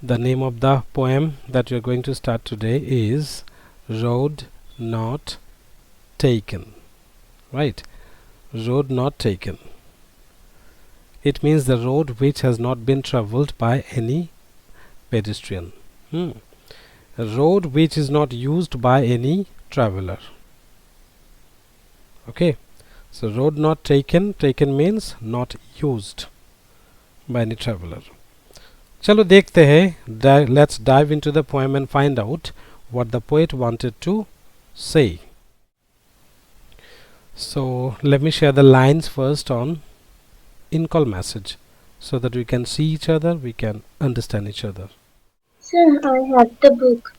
The name of the poem that we are going to start today is Road Not Taken. Right? Road not taken. It means the road which has not been traveled by any pedestrian. A road which is not used by any traveler. Okay. So road not taken. Taken means not used by any traveler. चलो देखते हैं. Let's dive into the poem and find out what the poet wanted to say. So let me share the lines first on in-call message so that we can see each other, we can understand each other. Sir, I have the book.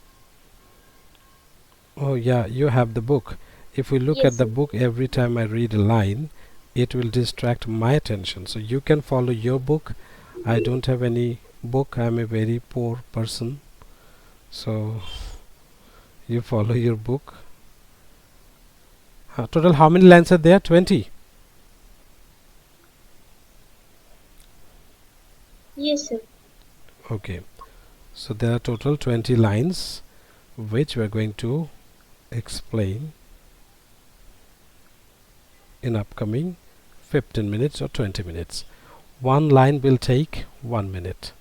Oh yeah, you have the book. If we look Yes, at the sir. book every time I read a line, it will distract my attention. So you can follow your book. I don't have any book. I am a very poor person. So you follow your book. Total how many lines are there? 20. Yes, sir. Okay. So there are total 20 lines which we are going to explain in upcoming 15 minutes or 20 minutes. One line will take 1 minute.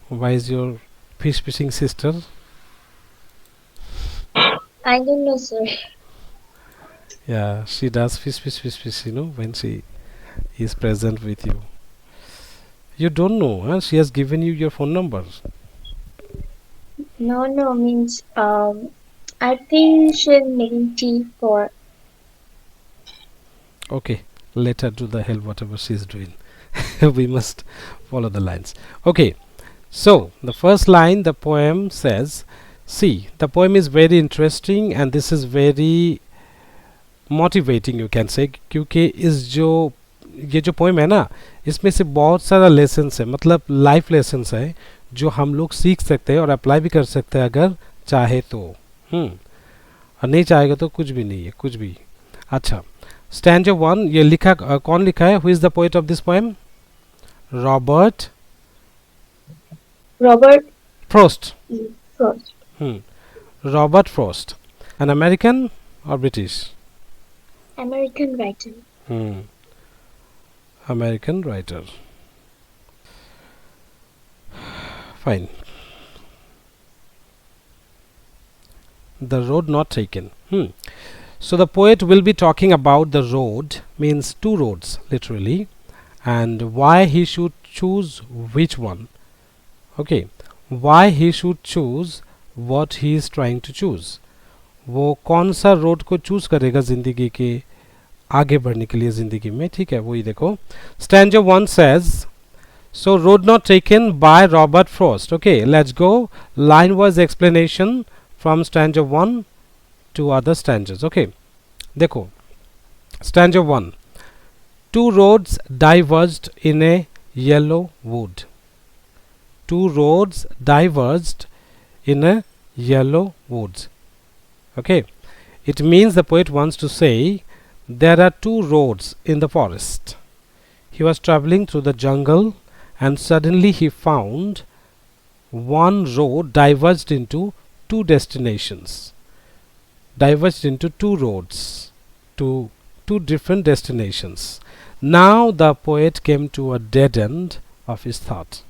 Why is your fish fishing sister? I don't know, sir. Yeah, she does fish, when she is present with you. You don't know, huh? She has given you your phone number. No, means I think she's making tea for. Okay, let her do the hell whatever she's doing. We must follow the lines. Okay, so the first line, the poem says, see, the poem is very interesting and this is very motivating you can say, क्योंकि ये जो poem है ना, इसमें से बहुत सारा lessons है, मतलब लाइफ लेसन्स है जो हम लोग सीख सकते हैं और अप्लाई भी कर सकते हैं अगर चाहे तो. और नहीं चाहेगा तो कुछ भी नहीं है, कुछ भी. अच्छा, स्टैंजा 1 ये लिखा कौन लिखा है? Who is the poet of this poem? Robert Frost. Frost. Robert Frost, an American और British? American writer. American writer. Fine. The road not taken. So the poet will be talking about the road, means two roads literally, and why he should choose which one. Okay, why he should choose what he is trying to choose. वो कौन सा road को choose करेगा जिंदगी के आगे बढ़ने के लिए जिंदगी में. ठीक है, वही देखो. Stanza 1 says, so road not taken by Robert Frost. Okay, let's go line wise explanation from stanza 1 to other stanzas. Okay, देखो, stanza 1, two roads diverged in a yellow wood. Two roads diverged in a yellow woods. Okay, it means the poet wants to say there are two roads in the forest. He was traveling through the jungle and suddenly he found one road diverged into two destinations, diverged into two roads to two different destinations. Now the poet came to a dead end of his thought.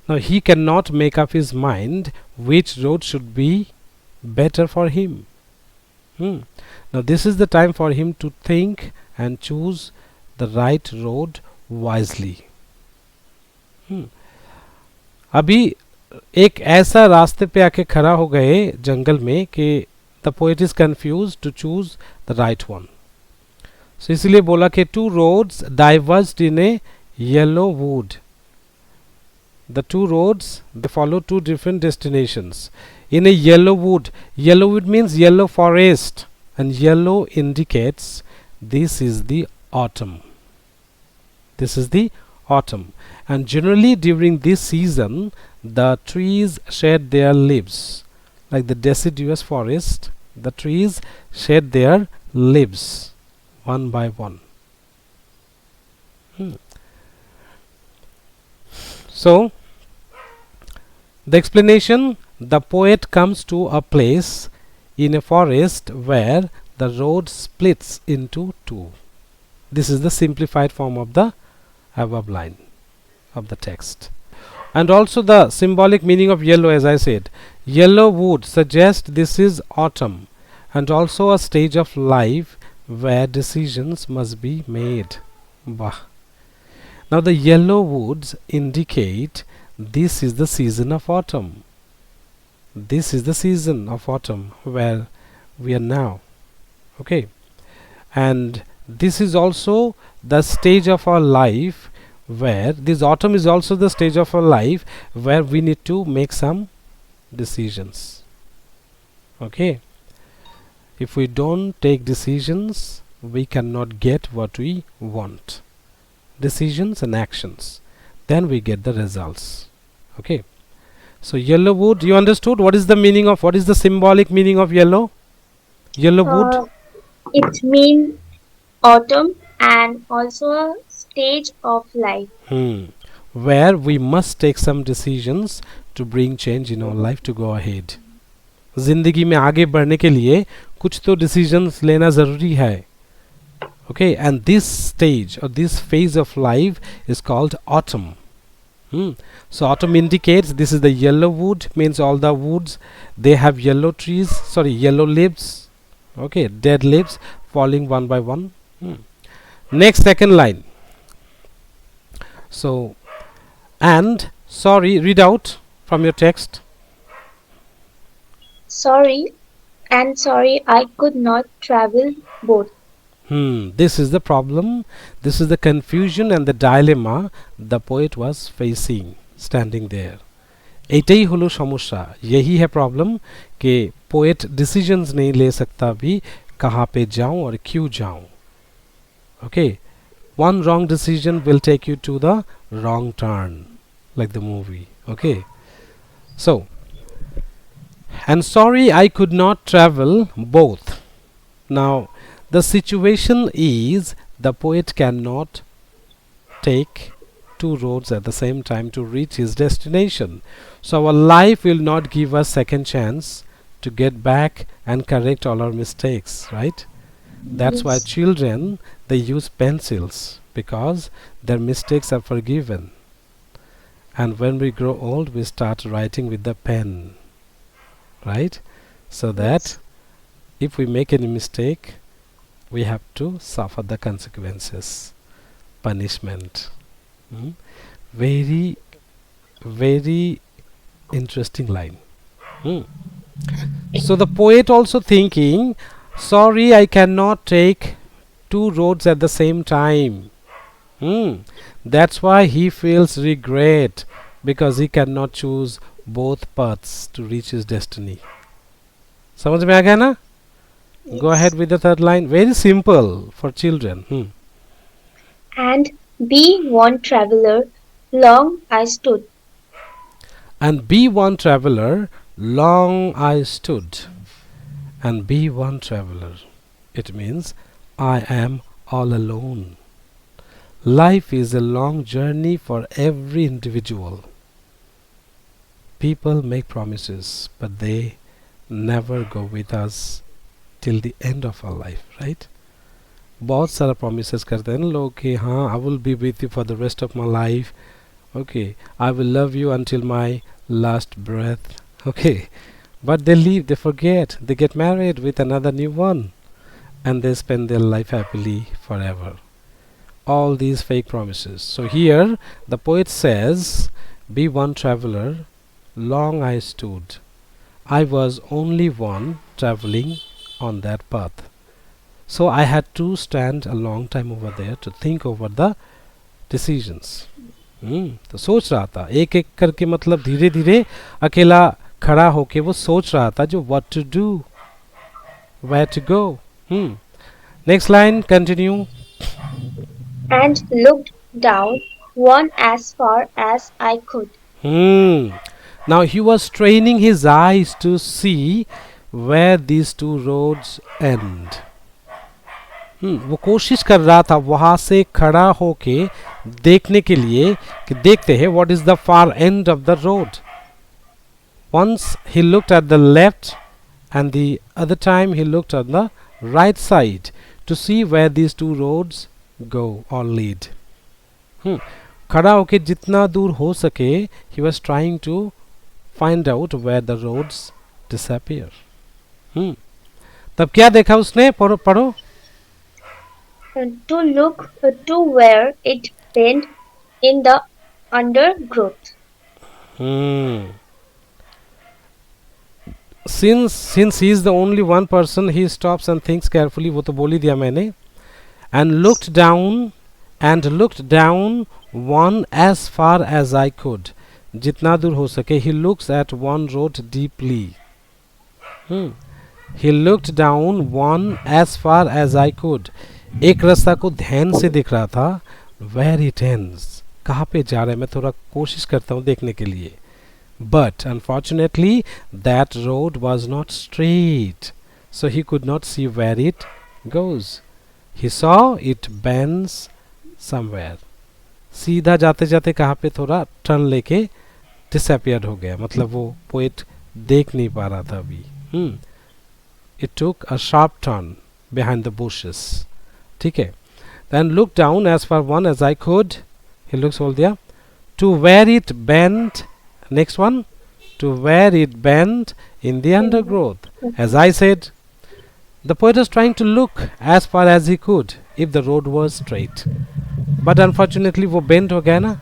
Now he cannot make up his mind which road should be better for him. Now this is the time for him to think and choose the right road wisely. अभी एक ऐसा रास्ते पे आके खड़ा हो गए जंगल में कि the poet is confused to choose the right one. So इसलिए बोला कि two roads diverged in a yellow wood. The two roads, they follow two different destinations. In a yellow wood means yellow forest, and yellow indicates this is the autumn. This is the autumn, and generally during this season the trees shed their leaves, like the deciduous forest, the trees shed their leaves one by one. Hmm. So the explanation: the poet comes to a place in a forest where the road splits into two. This is the simplified form of the above line of the text. And also the symbolic meaning of yellow, as I said, yellow wood suggests this is autumn and also a stage of life where decisions must be made. Bah. Now the yellow woods indicate this is the season of autumn. This is the season of autumn where we are now. Okay. And this is also the stage of our life where this autumn is also the stage of our life where we need to make some decisions. Okay. If we don't take decisions, we cannot get what we want. Decisions and actions, then we get the results. Okay. So yellow wood, you understood what is the meaning of, what is the symbolic meaning of yellow wood? It means autumn and also a stage of life. Where we must take some decisions to bring change in our life, to go ahead. जिंदगी में आगे बढ़ने के लिए कुछ तो decisions लेना जरूरी है. Okay, and this stage or this phase of life is called autumn. So autumn indicates this is the yellow wood, means all the woods they have yellow trees, sorry, yellow leaves. Okay, dead leaves falling one by one. Next, second line. So, and sorry, read out from your text. Sorry, I could not travel both. This is the problem, this is the confusion and the dilemma the poet was facing standing there. एटाई हलो समस्या, यही है problem कि poet decisions नहीं ले सकता भी कहाँ पे जाऊं और क्यों जाऊं. Okay, one wrong decision will take you to the wrong turn, like the movie. Okay, so and sorry I could not travel both. Now the situation is the poet cannot take two roads at the same time to reach his destination. So our life will not give us second chance to get back and correct all our mistakes, right? That's why Yes. children, they use pencils because their mistakes are forgiven. And when we grow old, we start writing with the pen, right? So that Yes. if we make any mistake, we have to suffer the consequences, punishment. Very, very interesting line. So the poet also thinking, sorry I cannot take two roads at the same time. That's why he feels regret, because he cannot choose both paths to reach his destiny. समझ में आ गया ना? Go ahead with the third line. Very simple for children. And be one traveler, long I stood. And be one traveler, long I stood. And be one traveler. It means I am all alone. Life is a long journey for every individual. People make promises, but they never go with us till the end of our life, right? बहुत सारा promises करते हैं ना लोग कि हाँ, I will be with you for the rest of my life. Okay, I will love you until my last breath. Okay, but they leave, they forget, they get married with another new one, and they spend their life happily forever. All these fake promises. So here the poet says, be one traveler, long I stood. I was only one traveling on that path. So I had to stand a long time over there to think over the decisions. तो सोच रहा था एक एक करके, मतलब धीरे धीरे अकेला खड़ा होके वो सोच रहा था जो what to do, where to go. Next line, continue. And looked down one as far as I could. Now he was straining his eyes to see where these two roads end. वो कोशिश कर रहा था वहां से खड़ा होके देखने के लिए कि देखते हैं what is the far end of the road. Once he looked at the left and the other time he looked on the right side to see where these two roads go or lead. खड़ा होके जितना दूर हो सके he was trying to find out where the roads disappear. तब क्या देखा उसने? पढ़ो पढ़ो. To look to where it bent in the undergrowth. Since he is the only one person, he stops and thinks carefully. वो तो बोल ही दिया मैंने. And looked down one as far as I could. जितना दूर हो सके. He looks at one road deeply. He looked down one as far as I could. एक रास्ता को ध्यान से देख रहा था. Where it ends. कहाँ पे जा रहा है? मैं थोड़ा कोशिश करता हूँ देखने के लिए. But unfortunately that road was not straight, so he could not see where it goes. He saw it bends somewhere. सीधा जाते जाते कहाँ पे थोड़ा टर्न लेके डिसअपियर हो गया. मतलब वो पोएट देख नहीं पा रहा था अभी. It took a sharp turn behind the bushes. ठीक है. Then look down as far one as I could. He looks all there. To where it bent. Next one. To where it bent in the undergrowth. As I said, the poet was trying to look as far as he could if the road was straight. But unfortunately वो bent हो गया ना.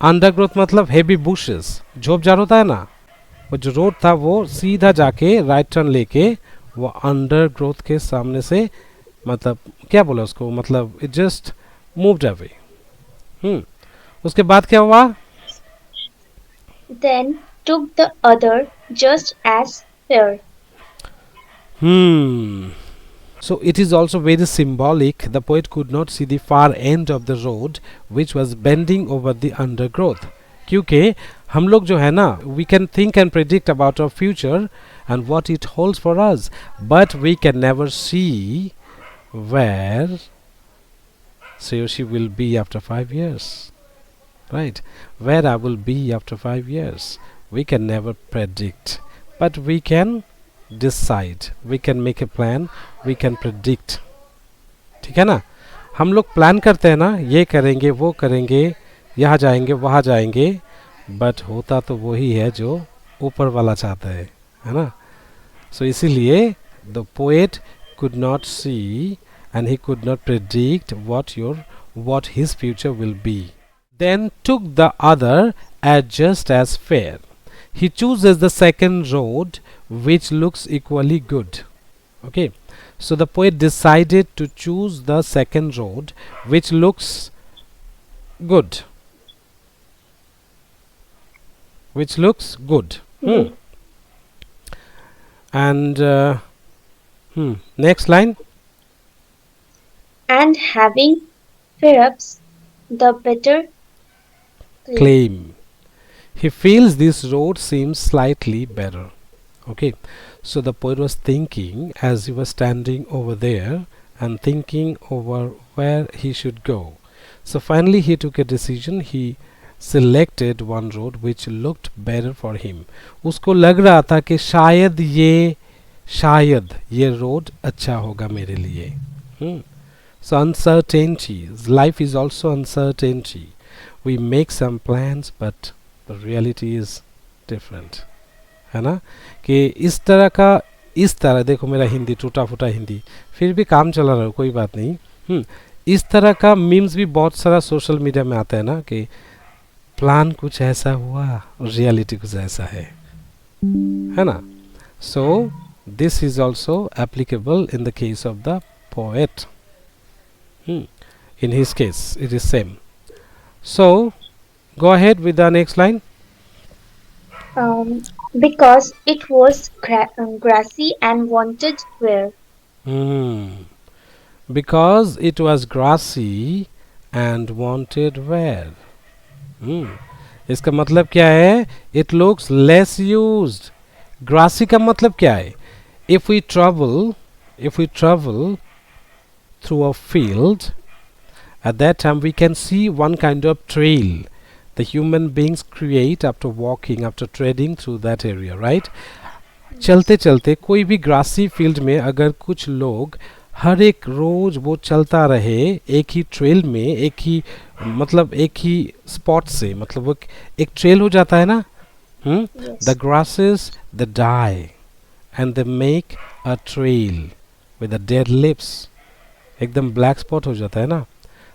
Undergrowth मतलब heavy bushes. झोपझाड़ होता है ना. वो जो रोड था वो सीधा जाके राइट टर्न लेके वो अंडरग्रोथ के सामने से मतलब क्या बोला उसको मतलब it just moved away. उसके बाद क्या हुआ? Then took the other just as fair. So it is also very symbolic. The poet could not see the far end of the road which was bending over the undergrowth. क्योंकि हम लोग जो है ना we can think and predict about our future and what it holds for us, but we can never see where she or she will be after 5 years. Right, where I will be after 5 years we can never predict, but we can decide, we can make a plan, we can predict. ठीक है ना. हम लोग plan करते हैं ना ये करेंगे वो करेंगे यहाँ जाएंगे वहाँ जाएंगे, बट होता तो वही है जो ऊपर वाला चाहता है ना. सो इसीलिए the poet could not see and he could not predict what his future will be. Then took the other as just as fair. He chooses the second road which looks equally good. Okay, so the poet decided to choose the second road which looks good. Which looks good. And next line. And having perhaps the better Claim. He feels this road seems slightly better. Okay, so the poet was thinking as he was standing over there and thinking over where he should go. So finally he took a decision. He selected one road which looked better for him. उसको लग रहा था कि शायद ये road अच्छा होगा मेरे लिए. So uncertainty, life is also uncertainty. We make some plans but the reality is different. है ना कि इस तरह देखो मेरा हिंदी टूटा फूटा हिंदी फिर भी काम चला रहा है कोई बात नहीं. इस तरह का मीम्स भी बहुत सारा सोशल मीडिया में आता है ना कि प्लान कुछ ऐसा हुआ रियलिटी कुछ ऐसा है ना. So this is also applicable in the case of the poet. In his case it is same. So, go ahead with the next line. Because it was grassy and wanted where. Because it was grassy and wanted where. इसका मतलब क्या है? It looks less used. Grassy का मतलब क्या है? If we travel through a field. At that time, we can see one kind of trail the human beings create after walking, after treading through that area, right? Yes. चलते चलते कोई भी grassy field में अगर कुछ लोग हर एक रोज वो चलता रहे एक ही ट्रेल में, एक ही मतलब एक ही स्पॉट से, मतलब वो एक ट्रेल हो जाता है ना. The Yes. Grasses the die and they make a trail with the dead lips. एकदम ब्लैक स्पॉट हो जाता है ना.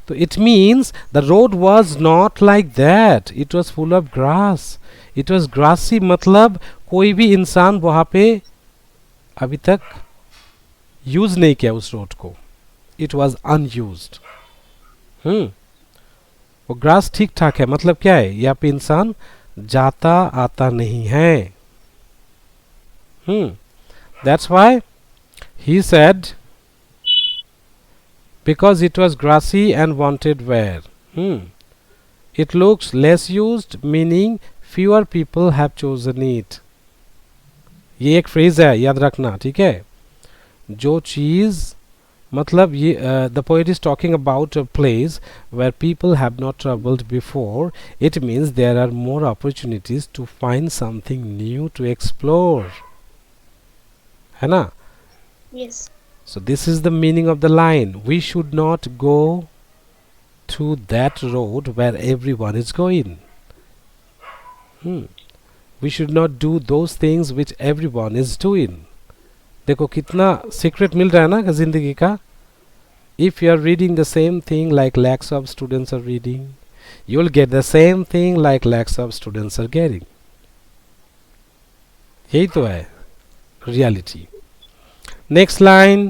तो it means the road was not like that, it was full of grass, it was grassy. मतलब कोई भी इंसान वहां पे अभी तक यूज नहीं किया उस रोड को. It was unused. वो ग्रास ठीक ठाक है, मतलब क्या है, यहाँ पे इंसान जाता आता नहीं है. That's why he said because it was grassy and wanted wear. It looks less used, meaning fewer people have chosen it. ये एक फ्रेज है, याद रखना, ठीक है. जो चीज मतलब ये the poet is talking about a place where people have not travelled before. It means there are more opportunities to find something new to explore, है ना. Yes. So this is the meaning of the line. We should not go to that road where everyone is going. We should not do those things which everyone is doing. देखो कितना secret मिल रहा है ना जिंदगी का. If you are reading the same thing like lakhs of students are reading, you will get the same thing like lakhs of students are getting. यही तो है reality. Next line.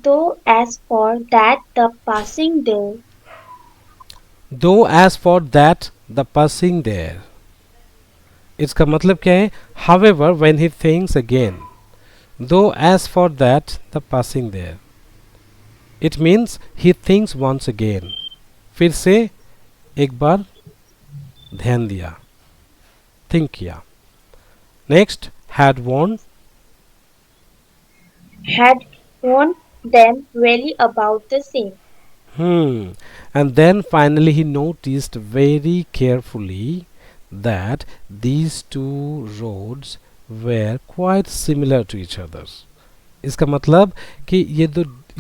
Though as for that the passing there. Though as for that the passing there. इसका मतलब क्या है. However, when he thinks again. Though as for that the passing there. It means he thinks once again. फिर से एक बार ध्यान दिया, think किया. Next, had warned. Had warned them really about the same. And then finally he noticed very carefully that these two roads were quite similar to each other. इसका मतलब कि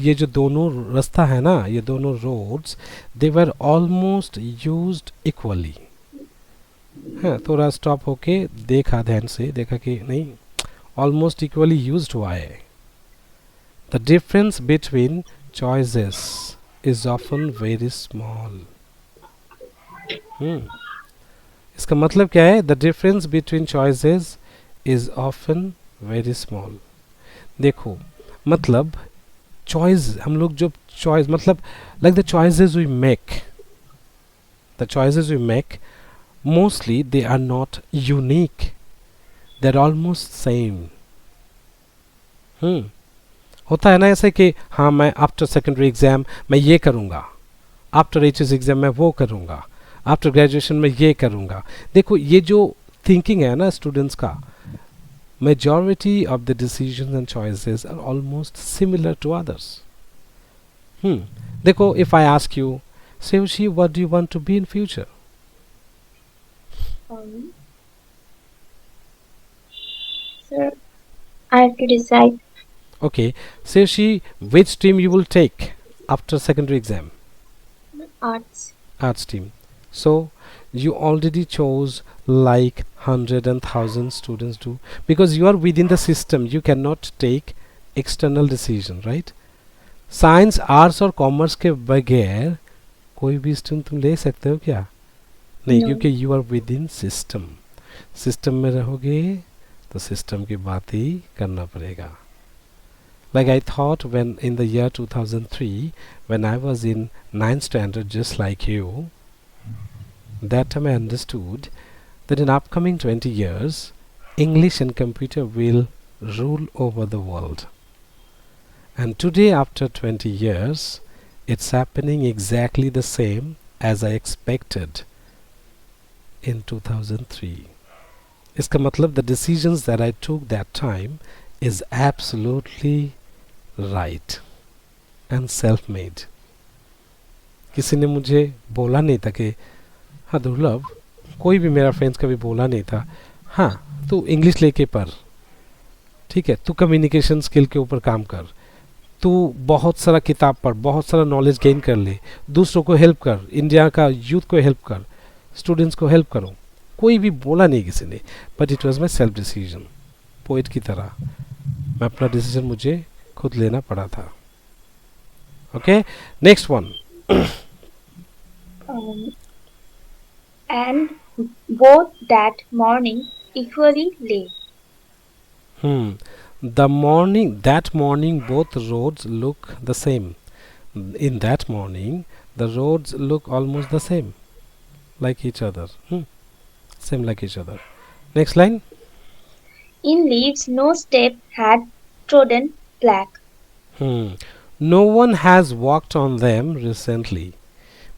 ये जो दोनों रास्ता है ना, ये दोनों roads, they were almost used equally. हाँ, थोड़ा स्टॉप होके देखा ध्यान से, देखा कि नहीं, almost equally used हुआ है. The difference between choices is often very small. इसका मतलब क्या है. The difference between choices is often very small. देखो मतलब choice, हम लोग जो choice मतलब like the choices we make, the choices we make mostly they are not unique, they're almost same. होता है ना ऐसे कि हाँ मैं आफ्टर सेकेंडरी एग्जाम मैं ये करूँगा, आफ्टर एचएस एग्जाम मैं वो करूँगा, आफ्टर ग्रेजुएशन में ये करूँगा. देखो ये जो थिंकिंग है ना स्टूडेंट्स का, majority of the decisions and choices are almost similar to others. देखो इफ आई आस्क यू, सेवशी what do you want to be in future? Um, Sir, I have to decide. Okay, Seoshi, which stream you will take after secondary exam? Arts. Arts stream. So you already chose like 100,000 students do, because you are within the system, you cannot take external decision, right? Science arts और commerce के बगैर कोई भी stream तुम ले सकते हो क्या? नहीं, No. क्योंकि you are within system. System में रहोगे तो सिस्टम की बात ही करना पड़ेगा. Like I thought when in the year 2003, when I was in 9th standard just like you, that time I understood that in upcoming 20 years, English and computer will rule over the world. And today after 20 years, it's happening exactly the same as I expected in 2003. इसका मतलब the decisions that I took that time is absolutely right. and self-made. किसी ने मुझे बोला नहीं था कि हाँ दुर्लभ, कोई भी मेरा फ्रेंड्स कभी बोला नहीं था हाँ तू इंग्लिश लेके पढ़, ठीक है, तू कम्युनिकेशन स्किल के ऊपर काम कर, तू बहुत सारा किताब पढ़, बहुत सारा नॉलेज गेन कर ले, दूसरों को हेल्प कर, इंडिया का यूथ को हेल्प कर, स्टूडेंट्स को हेल्प करो, कोई भी बोला नहीं किसी ने, but it was my self decision. Poet की तरह मैं अपना डिसीजन मुझे खुद लेना पड़ा था. Okay, next one. Um, and both that morning equally late. That morning both roads look the same. In that morning the roads look almost the same, like each other. Same like each other. Next line. In leaves no step had trodden black. No one has walked on them recently.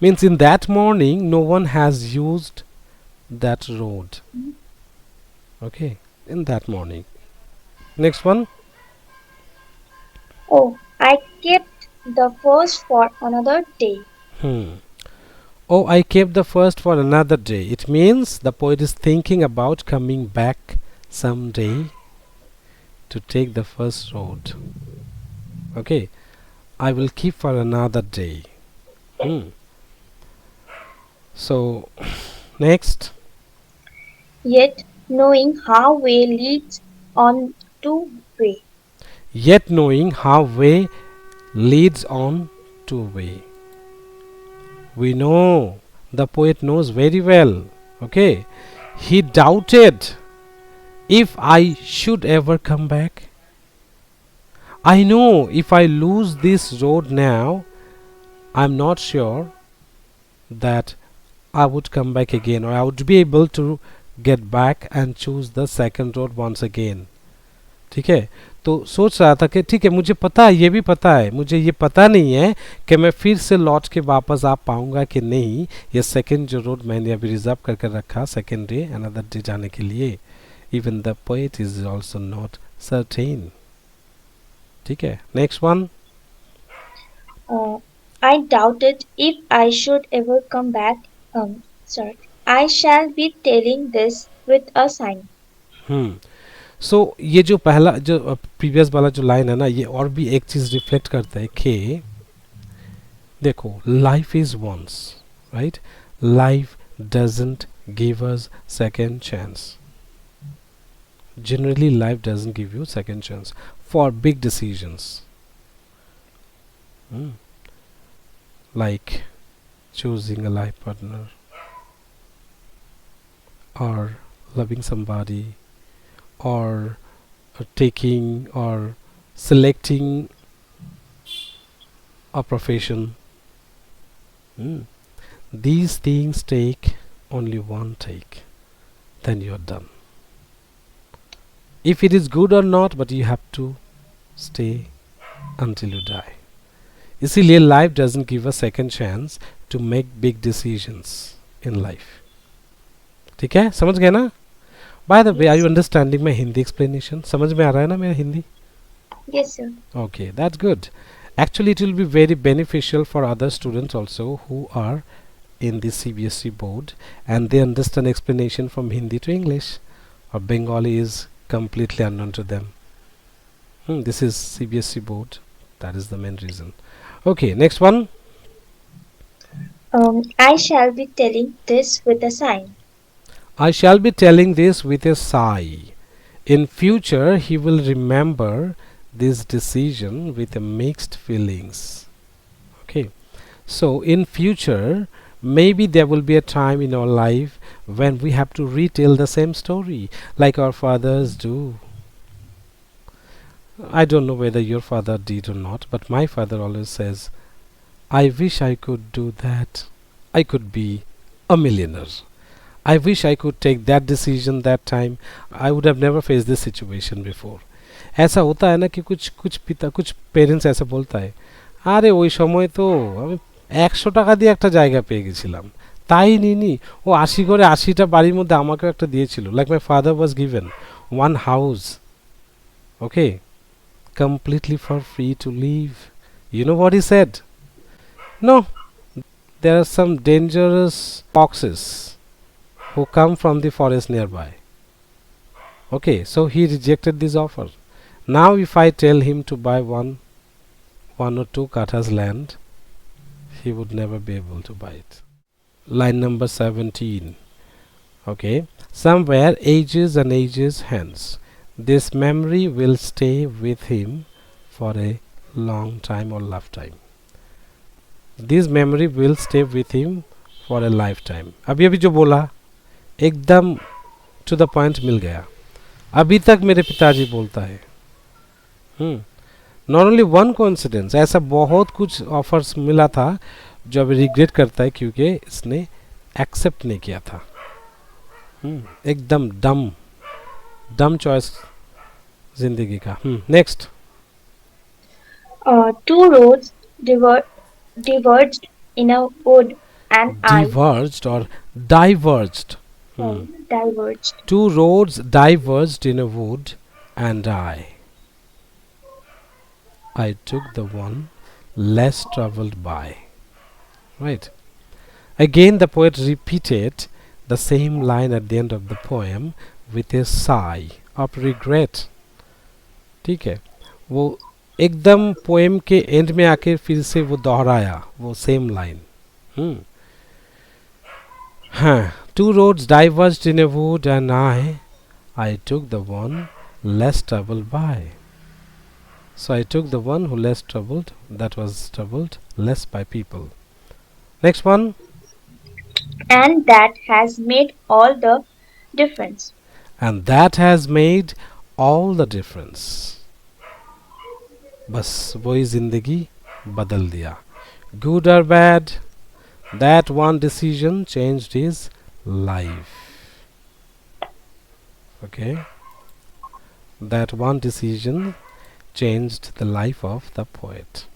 Means in that morning no one has used that road. Okay, in that morning. Next one. Oh, I kept the first for another day. Hmm. Oh, I kept the first for another day. It means the poet is thinking about coming back someday to take the first road. Okay, I will keep for another day. So, next. Yet knowing how way leads on to way. Yet knowing how way leads on to way. We know, the poet knows very well. Okay, he doubted if I should ever come back. I know if I lose this road now, I'm not sure that I would come back again, or I would be able to get back and choose the second road once again. ठीक है, तो सोच रहा था कि ठीक है, मुझे पता है, ये भी पता है, मुझे ये पता नहीं है कि मैं फिर से लौट के वापस आ पाऊंगा कि नहीं. ये सेकंड जो रोड मैंने अभी रिजर्व करके रखा सेकंड डे अनदर डे जाने के लिए. Even the poet is also not certain. ठीक है, next one. I doubted if I should ever come back. Sorry. I shall be telling this with a sign. सो ये जो पहला जो प्रीवियस वाला जो लाइन है ना, ये और भी एक चीज रिफ्लेक्ट करता है कि देखो, life is once, right? Life doesn't give us second chance. Generally life doesn't give you second chance for big decisions. Like choosing a life partner or loving somebody or taking or selecting a profession. These things take only one take, then you're done. If it is good or not, but you have to stay until you die. इसीलिए life doesn't give a second chance to make big decisions in life. ठीक है, समझ गए ना? By the way, are you understanding my Hindi explanation? समझ में आ रहा है ना मेरा Hindi? Yes, sir. Okay, that's good. Actually, it will be very beneficial for other students also who are in the CBSE board and they understand explanation from Hindi to English, or Bengali is completely unknown to them. This is CBSE board. That is the main reason. Okay, next one. I shall be telling this with a sign. I shall be telling this with a sigh. In future, he will remember this decision with a mixed feelings. Okay, so in future, maybe there will be a time in our life when we have to retell the same story like our fathers do. I don't know whether your father did or not, but my father always says, I wish I could do that. I could be a millionaire. I wish I could take that decision that time. I would have never faced this situation before. ऐसा होता है ना कि कुछ parents ऐसा बोलता है, আরে ওই সময় তো আমি 100 টাকা দিয়ে একটা জায়গা পেয়ে গেছিলাম, তাই নিনি, ও 80 করে 80টা বাড়ির মধ্যে আমাকেও একটা দিয়েছিল. Like my father was given one house, okay, completely for free to live, You know what he said? No, there are some dangerous foxes who come from the forest nearby. Okay, so he rejected this offer. Now, if I tell him to buy one or two kathas land, he would never be able to buy it. Line number 17. Okay, somewhere ages and ages hence, this memory will stay with him for a long time or lifetime. This memory will stay with him for a lifetime. अभी अभी जो बोला एकदम to the point मिल गया. अभी तक मेरे पिताजी बोलता है. नॉट ओनली वन कोइंसिडेंस, ऐसा बहुत कुछ ऑफर्स मिला था जो अभी रिग्रेट करता है क्योंकि इसने एक्सेप्ट नहीं किया था. एकदम डम चॉइस जिंदगी का. Next. Two roads diverged in a wood, and Diverged or diverged. diverged. Two roads diverged in a wood, and I took the one less traveled by. Right. Again, the poet repeated the same line at the end of the poem with a sigh of regret. ठीक है, वो एकदम poem के and में आके फिर से वो दोहराया वो सेम लाइन. हाँ, two roads diverged in a wood, and I took the one less troubled by. So I took the one who less troubled, that was troubled less by people. Next one. And that has made all the difference. And that has made all the difference. बस वही जिंदगी बदल दिया. Good or bad, that one decision changed his life. Okay, that one decision changed the life of the poet.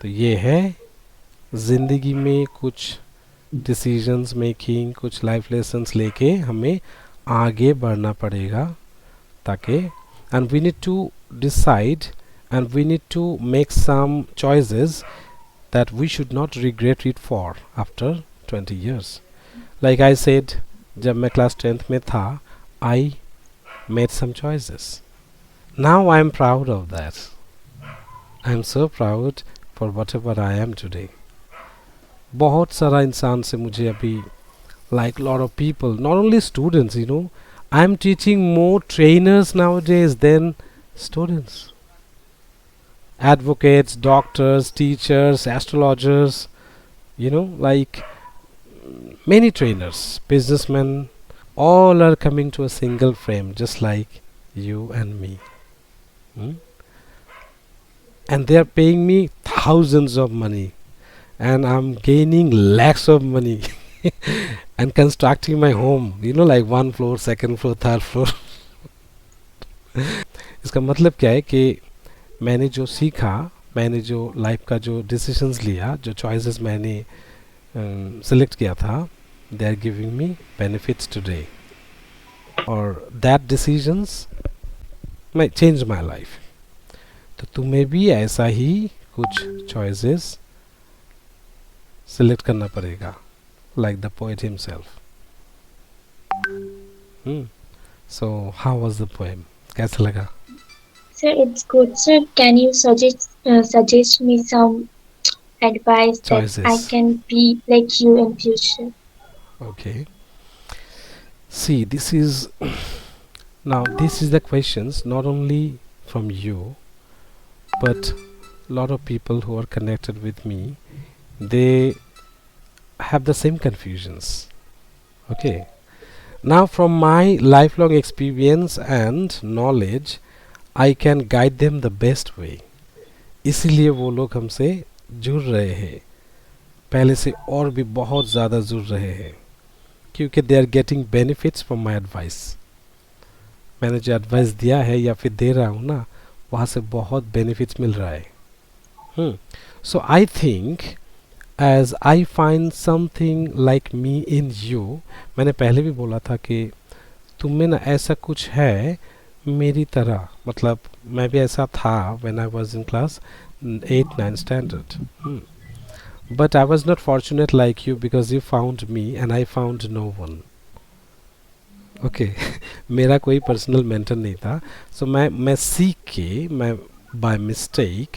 तो ये है जिंदगी में कुछ डिसीजंस मेकिंग, कुछ लाइफ लेसन्स लेके हमें आगे बढ़ना पड़ेगा ताकि and we need to decide and we need to make some choices that we should not regret it for after 20 years. Like I said, जब मैं क्लास 10th में था, I made some choices. Now I am proud of that. I am so proud for whatever I am today. बहुत सारा इंसान से मुझे अभी like lot of people, not only students, you know, I am teaching more trainers nowadays than students. Advocates, doctors, teachers, astrologers, you know, like many trainers, businessmen, all are coming to a single frame, just like you and me. And they are paying me thousands of money, and I'm gaining lakhs of money and constructing my home, you know, like 1 floor, 2nd floor, 3rd floor. इसका मतलब क्या है कि मैंने जो सीखा, मैंने जो लाइफ का जो डिसीजंस लिया, जो चॉइसेस मैंने सेलेक्ट किया था, they are giving me benefits today, और दैट डिसीजंस मैं चेंज माई लाइफ. तो तुम्हें भी ऐसा ही कुछ चॉइसेस सेलेक्ट करना पड़ेगा, like the poet himself. So how was the poem? कैसा लगा? Sir, it's good. Sir, can you suggest me some advice Choices. that I can be like you in future? Okay. See, this is now this is the questions not only from you, but lot of people who are connected with me, they have the same confusions. Okay, now from my lifelong experience and knowledge, I can guide them the best way. इसीलिए वो लोग हमसे जुड़ रहे हैं, पहले से और भी बहुत ज़्यादा जुड़ रहे हैं, क्योंकि they are getting benefits from my advice. मैंने जो एडवाइस दिया है या फिर दे रहा हूँ ना, वहाँ से बहुत बेनिफिट्स मिल रहा है. So I think as I find something like me in you, मैंने पहले भी बोला था कि तुम में ना ऐसा कुछ है मेरी तरह मतलब मैं भी ऐसा था when I was in class 8 9 standard. But I was not fortunate like you because you found me and I found no one. Okay मेरा कोई पर्सनल मेंटर नहीं था. सो मैं सीख के मैं बाय मिस्टेक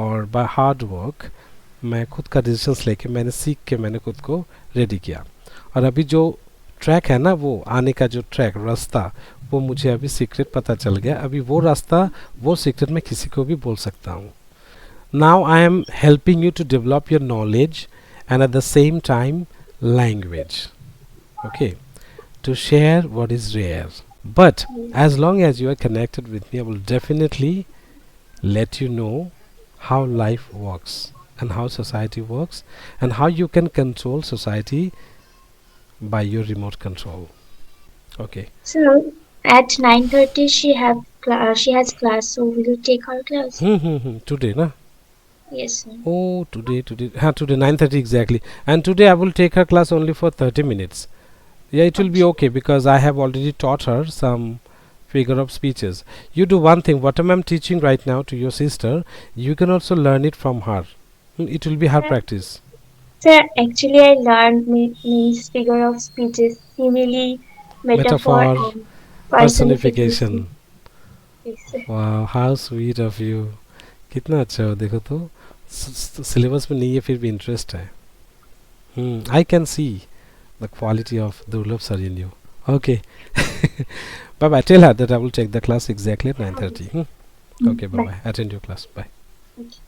और बाय हार्ड वर्क मैं खुद का डिसीजंस लेके मैंने सीख के मैंने खुद को रेडी किया. और अभी जो ट्रैक है ना वो आने का जो ट्रैक रास्ता वो मुझे अभी सीक्रेट पता चल गया. अभी वो रास्ता वो सीक्रेट मैं किसी को भी बोल सकता हूँ. Now I am helping you to develop your knowledge and at the same time language. Okay, to share what is rare. But as long as you are connected with me, I will definitely let you know how life works and how society works and how you can control society by your remote control. Okay. So at 9:30 she has class, so will you take her class? Today, na? Yes, sir. Oh, today 9:30 exactly. And today I will take her class only for 30 minutes. Yeah, it will be Okay. okay because I have already taught her some figure of speeches. You do one thing, whatever I'm teaching right now to your sister, you can also learn it from her. It will be her Sir, practice. sir, actually I learned means figure of speeches, simile, metaphor, Metaphor, and personification. personification. Yes, sir. Wow, how sweet of you. कितना अच्छा हो देखो तो. Syllabus में नहीं है फिर भी इंटरेस्ट है. I can see the quality of Durlabh sir in you. Okay. Bye bye. Tell her that I will take the class exactly at 9:30. Okay, bye Bye. bye. Attend your class. Bye. Okay.